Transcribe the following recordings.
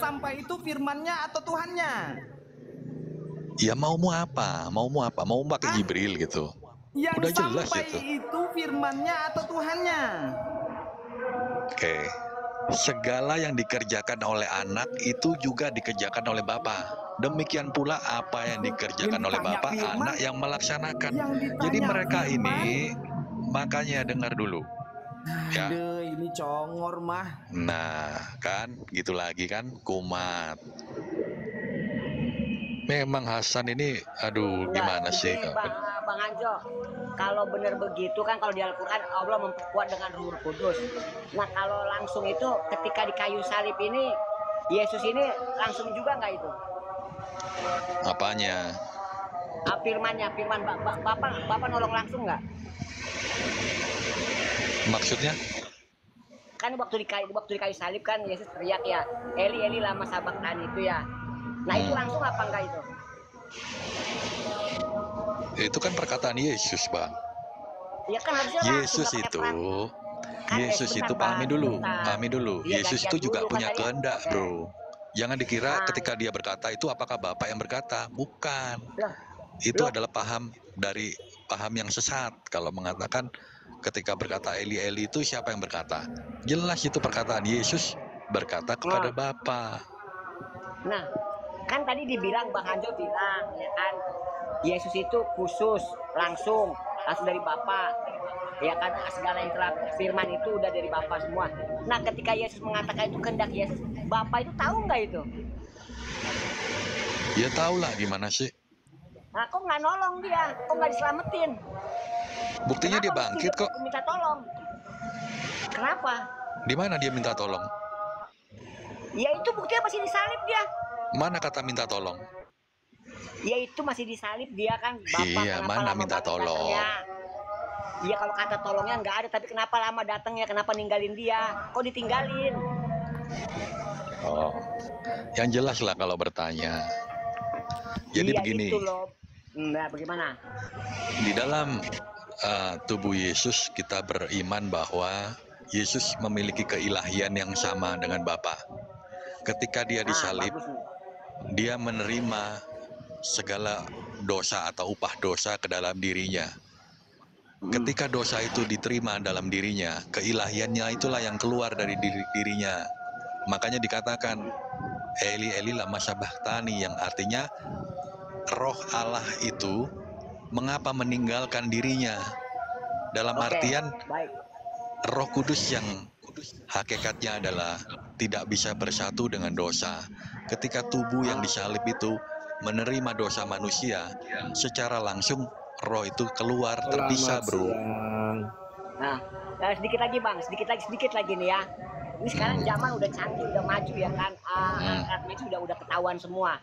sampai itu firmannya atau Tuhannya? Ya maumu apa? Maumu apa? Mau pakai Jibril gitu. Udah Yang jelas sampai itu. itu firmannya atau Tuhannya? Oke. Segala yang dikerjakan oleh anak itu juga dikerjakan oleh Bapa. Demikian pula apa yang dikerjakan Yang oleh ditanya Bapa, firman, anak yang melaksanakan. yang Jadi ditanya mereka firman. ini, makanya dengar dulu. Ya. Aduh, ini congor mah. Nah, kan gitu lagi kan kumat. Memang Hasan ini, aduh Enggak, gimana sih? jadi Bang Anjo, kalau benar begitu kan kalau di Al-Quran Allah memperkuat dengan Ruh Kudus. Nah kalau langsung itu ketika di kayu salib ini Yesus ini langsung juga nggak itu? Apanya? Firmannya, firman Bapak nolong langsung nggak? Maksudnya? Kan waktu di kayu salib kan Yesus teriak ya, Eli Eli lama sabachthani itu ya. Nah itu langsung apa enggak itu? Itu kan perkataan Yesus, Bang. Ya kan harusnya Yesus itu, Yesus itu pahami dulu. Ya, Yesus itu juga dulu, punya katanya. kehendak, bro. Jangan dikira ketika ya. dia berkata itu apakah Bapak yang berkata, bukan. Loh, Itu adalah paham yang sesat. Kalau mengatakan ketika berkata Eli Eli itu siapa yang berkata? Jelas itu perkataan Yesus berkata kepada Bapa. Nah, kan tadi dibilang Bang Anjo bilang ya kan Yesus itu khusus langsung dari Bapa. Ya kan segala yang telah firman itu udah dari Bapa semua. Nah, ketika Yesus mengatakan itu kehendak Yesus, Bapa itu tahu nggak itu? Ya tahu lah gimana sih. Nah, kok nggak nolong dia? Kok nggak diselamatin? Buktinya dia bangkit kok. Minta tolong. Kenapa? Di mana dia minta tolong? Ya itu buktinya masih disalib dia. Mana kata minta tolong? Ya itu masih disalib dia kan. Bapak, iya, mana minta tolong? Iya kalau kata tolongnya nggak ada, tapi kenapa lama datangnya? Kenapa ninggalin dia? Kok ditinggalin? Oh, yang jelas lah kalau bertanya. Jadi iya, begini. Itu loh. Nah, bagaimana? Di dalam tubuh Yesus kita beriman bahwa Yesus memiliki keilahian yang sama dengan Bapa. Ketika dia disalib, dia menerima segala dosa atau upah dosa ke dalam dirinya. Ketika dosa itu diterima dalam dirinya, keilahiannya itulah yang keluar dari dirinya. Makanya dikatakan Eli Eli lama sabachthani, yang artinya Roh Allah itu mengapa meninggalkan dirinya? Dalam artian Roh Kudus yang hakikatnya adalah tidak bisa bersatu dengan dosa. Ketika tubuh yang disalib itu menerima dosa manusia, secara langsung roh itu keluar terpisah, bro. Nah, sedikit lagi nih ya. Ini sekarang zaman udah canggih, udah maju ya kan. Itu udah ketahuan semua.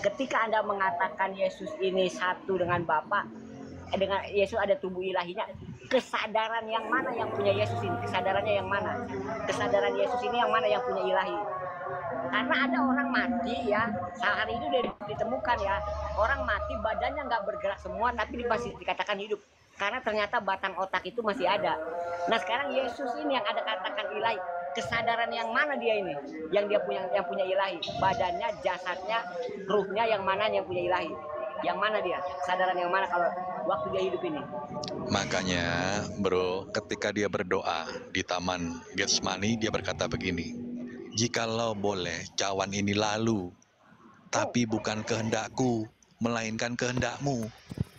Ketika Anda mengatakan Yesus ini satu dengan Bapa, dengan Yesus ada tubuh ilahinya, kesadaran yang mana yang punya Yesus ini? Kesadarannya yang mana? Kesadaran Yesus ini yang mana yang punya ilahi? Karena ada orang mati ya, sehari ini udah ditemukan ya, orang mati badannya nggak bergerak semua, tapi masih dikatakan hidup. Karena ternyata batang otak itu masih ada. Nah sekarang Yesus ini yang ada katakan ilahi, kesadaran yang mana dia ini? Yang dia punya ilahi, badannya, jasadnya, ruhnya yang mana yang punya ilahi? Yang mana dia? Kesadaran yang mana kalau waktu dia hidup ini? Makanya, bro, ketika dia berdoa di Taman Getsemani, dia berkata begini, jikalau boleh cawan ini lalu, tapi bukan kehendakku, melainkan kehendakmu.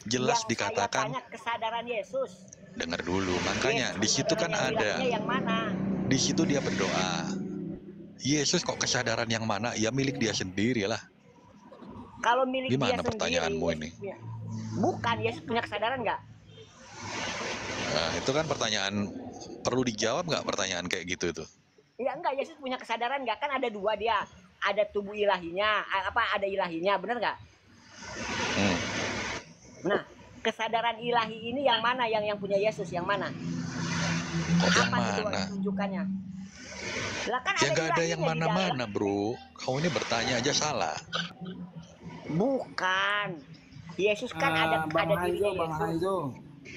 Jelas yang dikatakan kesadaran Yesus. Dengar dulu, makanya di situ kan ada. Yang mana? Di situ dia berdoa. Yesus kok kesadaran yang mana? Ya milik dia sendiri lah. Kalau milik gimana dia pertanyaanmu sendiri, ini? Bukan, Yesus punya kesadaran nggak? Nah, itu kan pertanyaan perlu dijawab nggak pertanyaan kayak gitu itu? Ya enggak, Yesus punya kesadaran nggak? Kan ada dua dia, ada tubuh ilahinya, ada ilahinya, bener nggak? Nah, kesadaran ilahi ini yang mana yang punya Yesus? Yang mana? Yang mana? Tunjukannya. Kan ya nggak ada yang mana-mana, bro. Kau ini bertanya aja salah. Bukan. Yesus kan ada dirinya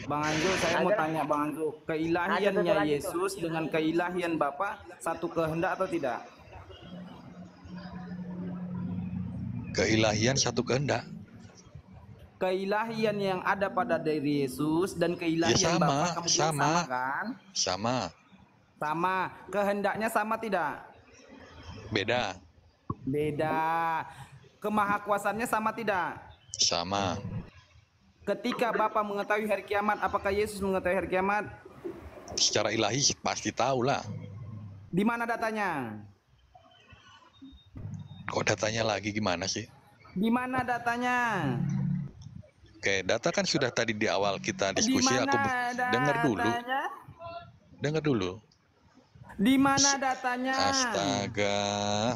Bang Anjo, saya mau tanya Bang Anjo, keilahiannya Yesus dengan keilahian Bapa satu kehendak atau tidak? Keilahian satu kehendak. Keilahian yang ada pada diri Yesus dan Ya keilahian sama, Bapa kamu bilang sama, sama kan? sama. Sama. Kehendaknya sama tidak? Beda, Beda. Kemahakuasaannya sama tidak? sama. Ketika Bapa mengetahui hari kiamat, apakah Yesus mengetahui hari kiamat? Secara ilahi pasti tahu lah. Di mana datanya? Kok datanya lagi gimana sih? Di mana datanya? Oke, data kan sudah tadi di awal kita Di diskusi. Aku mana dengar dulu, datanya? dengar dulu. Di mana datanya? Astaga,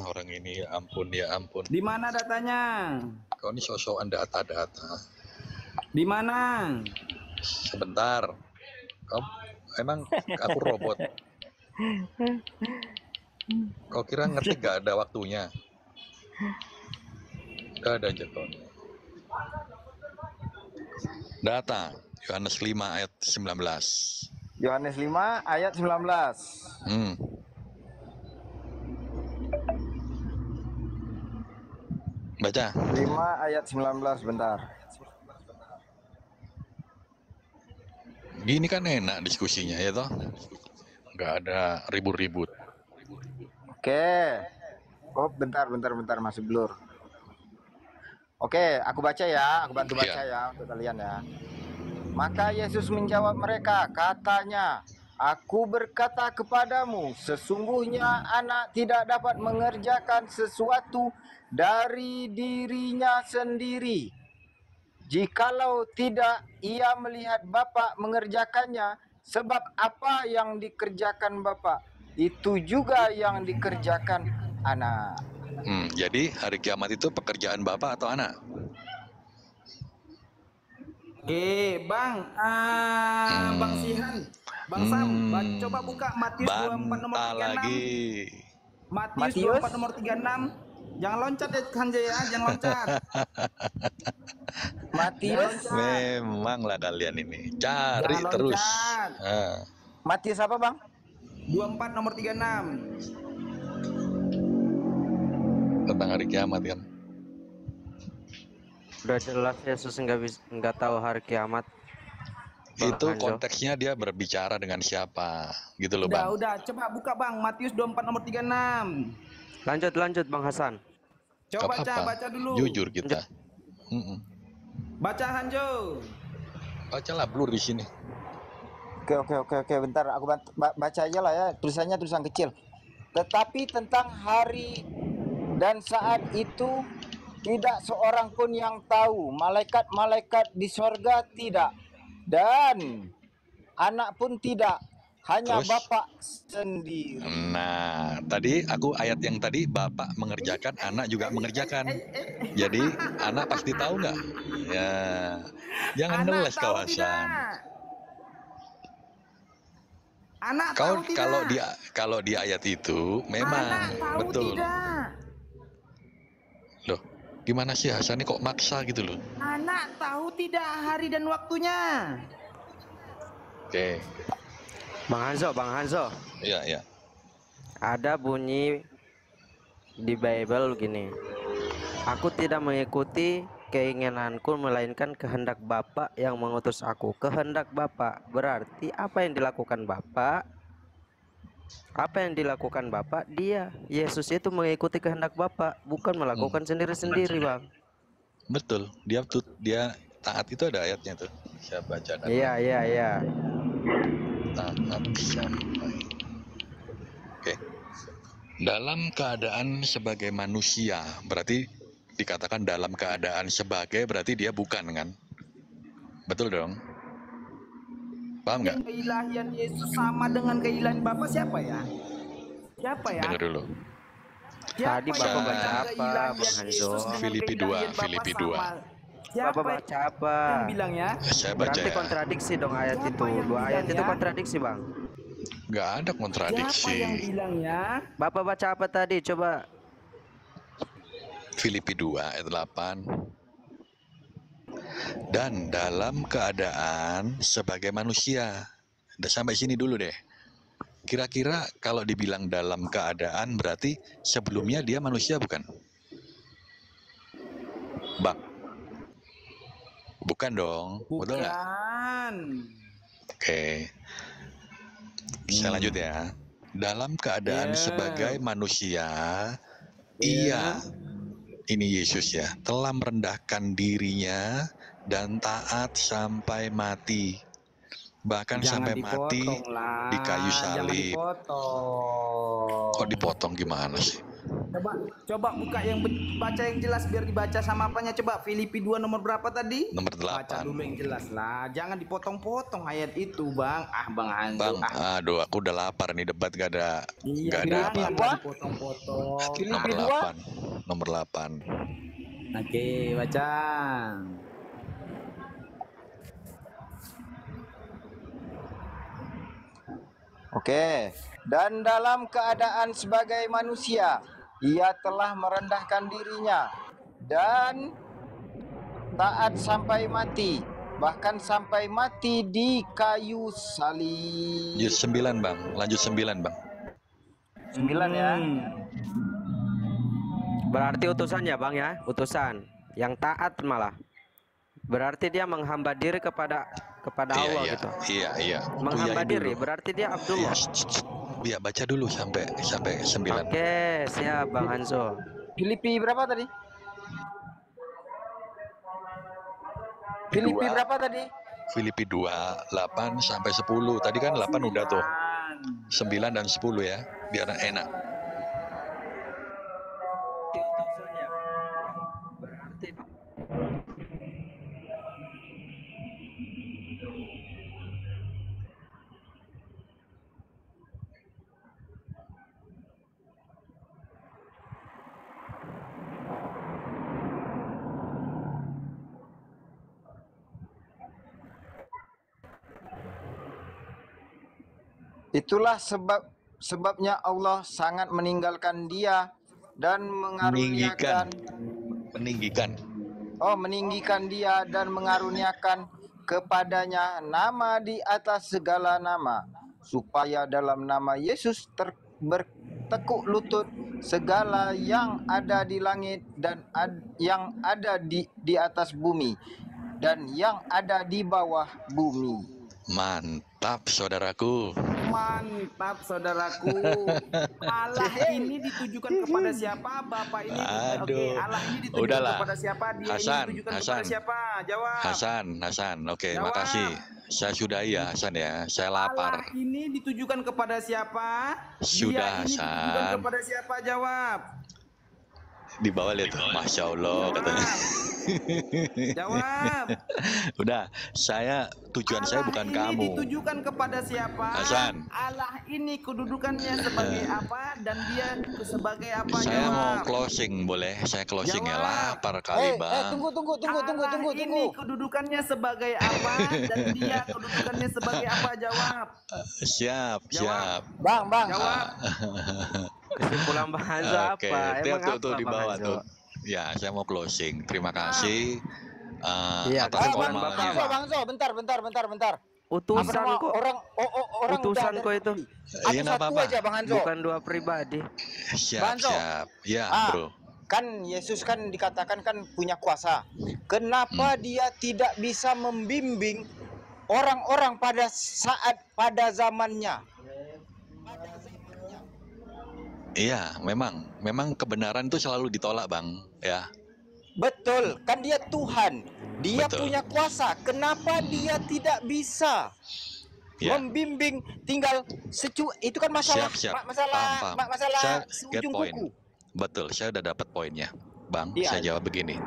orang ini ya ampun, ya ampun. Di mana datanya? Kau ini sosokan data-data. Di mana? Sebentar. Kau emang aku robot. Kau kira ngetik gak ada waktunya? Gak ada aja kau. Data Yohanes 5 ayat 19. Yohanes 5 ayat 19. Baca. 5 ayat 19, bentar. Gini kan enak diskusinya ya toh. Nggak ada ribut-ribut. Oke. Oh, bentar, masih blur. Oke, aku baca ya, aku bantu baca ya untuk kalian ya. Maka Yesus menjawab mereka, katanya, Aku berkata kepadamu, sesungguhnya anak tidak dapat mengerjakan sesuatu dari dirinya sendiri. Jikalau tidak ia melihat Bapa mengerjakannya, sebab apa yang dikerjakan Bapa, itu juga yang dikerjakan anak. Jadi hari kiamat itu pekerjaan Bapak atau anak? Bang, Bang Sihan, Bang Sam, coba buka Matius 24 nomor 36. Lagi. Matius 24 nomor 36. Jangan loncat ya Hanjay ya, jangan loncat. Matius. Memanglah kalian ini cari Jangan terus. loncat. Matius apa, Bang? 24 nomor 36. Tentang hari kiamat kan. Udah jelas Yesus nggak tahu hari kiamat. Itu konteksnya dia berbicara dengan siapa gitu loh, Bang. Udah, coba buka Bang, Matius 24 nomor 36. Lanjut Bang Hasan. Coba baca dulu. Jujur kita. Baca Hanjo. Bacalah blur di sini. Oke, bentar aku baca aja lah ya, tulisannya tulisan kecil. Tetapi tentang hari dan saat itu tidak seorang pun yang tahu, malaikat-malaikat di sorga tidak, dan anak pun tidak, hanya Bapa sendiri. Nah, tadi aku ayat yang tadi Bapak mengerjakan, anak juga mengerjakan. Jadi anak pasti tahu nggak? Ya, jangan ngeles kawasan. Anak Kau tahu tidak? kalau di ayat itu memang Anak tahu betul. Tidak. Loh, gimana sih Hasan ini kok maksa gitu loh? Anak tahu tidak hari dan waktunya? Oke. Bang Hanzo. Iya. Ada bunyi di Bible gini. Aku tidak mengikuti keinginanku melainkan kehendak Bapa yang mengutus aku. Kehendak Bapa berarti apa yang dilakukan Bapa? Apa yang dilakukan Bapa? Yesus itu mengikuti kehendak Bapa, bukan melakukan sendiri-sendiri, Bang. Betul. Dia taat, itu ada ayatnya tuh. Saya baca kan. Iya. Taat sampai. Oke. Dalam keadaan sebagai manusia, berarti dikatakan dalam keadaan sebagai berarti dia bukan kan? Betul dong? Paham nggak? Keilahian Yesus sama dengan keilahian Bapa siapa ya? Dengar dulu. Tadi Bapak baca apa, Bang Hanzo? Filipi 2. Siapa Bapak baca apa? yang bilang ya? Saya baca Berarti ya. kontradiksi dong ayat Siapa itu. yang Dua ayat bilang itu ya? kontradiksi, Bang. Nggak ada Siapa kontradiksi. yang bilang ya? Bapak baca apa tadi? Coba. Filipi 2 ayat 8. Dan dalam keadaan sebagai manusia. Udah sampai sini dulu deh. Kira-kira kalau dibilang dalam keadaan berarti sebelumnya dia manusia bukan? Bang. Bukan dong, betul nggak? Bukan. Oke, saya lanjut ya. Dalam keadaan Ya. sebagai manusia, Ya. ini Yesus ya, telah merendahkan dirinya dan taat sampai mati. Bahkan Jangan sampai mati dipotong lah. di kayu Jangan salib. dipotong. Kok dipotong gimana sih? Coba buka yang baca yang jelas biar dibaca sama apanya. Coba Filipi 2 nomor berapa tadi? Nomor Baca 8. dulu yang jelas lah. Jangan dipotong-potong ayat itu, Bang. Bang Hanzo. Bang, aduh aku udah lapar nih, debat gak ada Iya, apa. jangan dipotong-potong. Nomor 8. Nomor 8. Oke, baca. Oke. Dan dalam keadaan sebagai manusia, ia telah merendahkan dirinya dan taat sampai mati, bahkan sampai mati di kayu salib. Lanjut 9 bang, lanjut 9 bang. 9 ya. Berarti utusan ya bang ya, utusan yang taat malah. Berarti dia menghamba diri kepada Allah Iya, gitu. iya. Menghamba Uyain diri, dulu. berarti dia Abdullah. Iya, baca dulu sampai 9. Oke, siap Bang Hanzo. Filipi berapa tadi? Filipi berapa tadi? Filipi 2, 8 sampai 10. Tadi kan 8 udah tuh. 9 dan 10 ya, biar enak. Berarti Itulah sebabnya Allah sangat meninggalkan dia dan mengaruniakan meninggikan dia dan mengaruniakan kepadanya nama di atas segala nama, supaya dalam nama Yesus bertekuk lutut segala yang ada di langit dan yang ada di atas bumi dan yang ada di bawah bumi. Mantap saudaraku. Mantap saudaraku. Allah ini ditujukan kepada siapa? Bapak ini. Oke, Allah ini ditujukan Udahlah. kepada siapa? Dia Hasan, ini ditujukan kepada Hasan. siapa? Jawab. Hasan. Oke, Jawab. makasih. Saya sudahi ya Hasan ya. Saya lapar. Allah ini ditujukan kepada siapa? Sudah, Dia ini ditujukan Hasan. kepada siapa? Jawab. Di bawah lihat, Masya Allah katanya. Jawab. Udah, tujuan saya bukan Allah kamu. ini ditujukan kepada siapa? Hasan. Allah ini kedudukannya sebagai apa dan dia sebagai apa? Saya mau Jawab. closing, boleh? Saya closing ya, Jawab. lapar kali bang. Tunggu. Allah ini kedudukannya sebagai apa dan dia kedudukannya sebagai apa? Jawab. Siap. Bang. Jawab. kesimpulan Bang Hanzo Oke, apa? Emang tuh, apa di Bang bawah Hanzo? tuh. Ya, saya mau closing. Terima kasih Iya, atas kesimpulan omongannya. Bapak. Bang Zo, bentar. Utusan Apa nama kok. orang Utusan udah kok itu. Iya, nggak satu apa-apa. aja Bang Hanzo. Bukan dua pribadi. Siap. Ya, bro. Kan Yesus kan dikatakan kan punya kuasa. Kenapa dia tidak bisa membimbing orang-orang pada zamannya? Iya, memang kebenaran itu selalu ditolak, Bang. Ya. Betul, kan dia Tuhan. Dia Betul. punya kuasa. Kenapa dia tidak bisa Ya. membimbing tinggal itu kan masalah Siap. masalah Paham. masalah Saya get ujung point. kuku. Betul, saya udah dapat poinnya. Bang, Iya. saya jawab begini.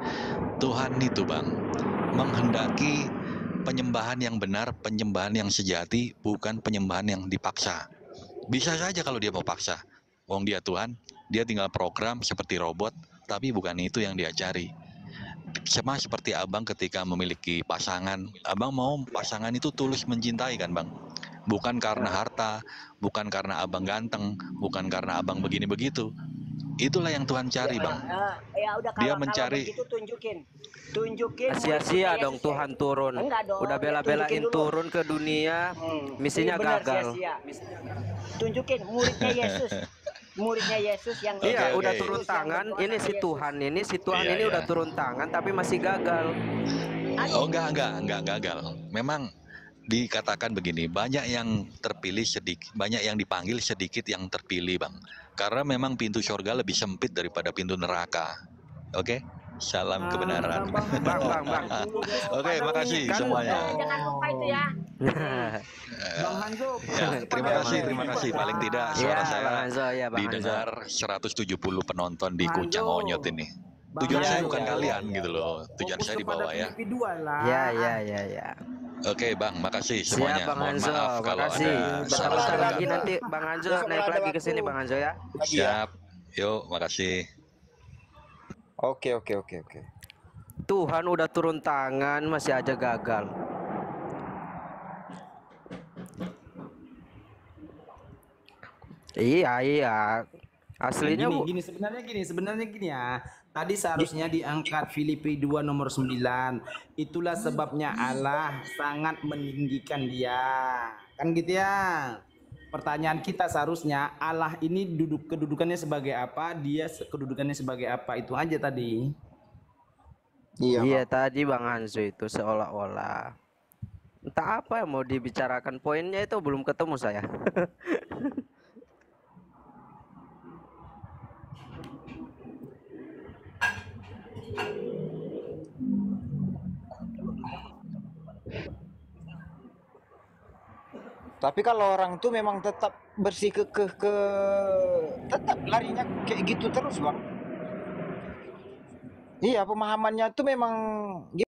Tuhan itu, Bang, menghendaki penyembahan yang benar, penyembahan yang sejati, bukan penyembahan yang dipaksa. Bisa saja kalau dia mau paksa. Wong dia Tuhan, dia tinggal program seperti robot, tapi bukan itu yang dia cari. Sama seperti abang ketika memiliki pasangan, abang mau pasangan itu tulus mencintai kan bang, bukan karena harta, bukan karena abang ganteng, bukan karena abang begini begitu. Itulah yang Tuhan cari bang. Ya udah Dia kalau mencari- begitu tunjukin Sia-sia murid-murid dong Yesus. Tuhan turun. Enggak dong, Udah tunjukin bela-belain dulu. turun ke dunia, misinya Ini benar, gagal. sia-sia. Tunjukin muridnya Yesus. muridnya Yesus yang Iya, Oke, udah oke. turun tangan. Ini si Tuhan Iya, ini iya. udah turun tangan tapi masih gagal. Oh, enggak gagal. Memang dikatakan begini, banyak yang terpilih sedikit, banyak yang dipanggil sedikit yang terpilih, Bang. Karena memang pintu surga lebih sempit daripada pintu neraka. Oke? Salam kebenaran. Bang. Oke, makasih Kan- semuanya. jangan lupa itu ya. Bang Hanzo, Ya, terima kasih. Paling tidak Iya, suara Bang saya Hanzo, ya Bang Hanzo. didengar 170 penonton di Bang Kuncang Hanzo. Onyot ini. Bang Tujuan saya Hanzo. bukan kalian gitu loh. Tujuan Fokus saya di kepada bawah ya. Filipi 2 lah. Ya. Oke, Bang, makasih Siap semuanya. Bang Mohon Hanzo, maaf kalau makasih. ada Bentar-bentar salah-salah lagi kata. nanti Bang Hanzo Besok naik ada lagi ke waktu. sini Bang Hanzo ya. Siap. Yuk, makasih. Oke. Tuhan udah turun tangan masih aja gagal. Iya. Aslinya Gini, sebenarnya gini ya. Tadi seharusnya diangkat Filipi 2 nomor 9. Itulah sebabnya Allah sangat meninggikan dia. Kan gitu ya. Pertanyaan kita seharusnya Allah ini kedudukannya sebagai apa, dia kedudukannya sebagai apa, itu aja tadi. Iya tadi Bang Hanzo itu seolah-olah entah apa yang mau dibicarakan, poinnya itu belum ketemu saya. Tapi kalau orang tuh memang tetap bersih tetap larinya kayak gitu terus, Bang. Iya, pemahamannya tuh memang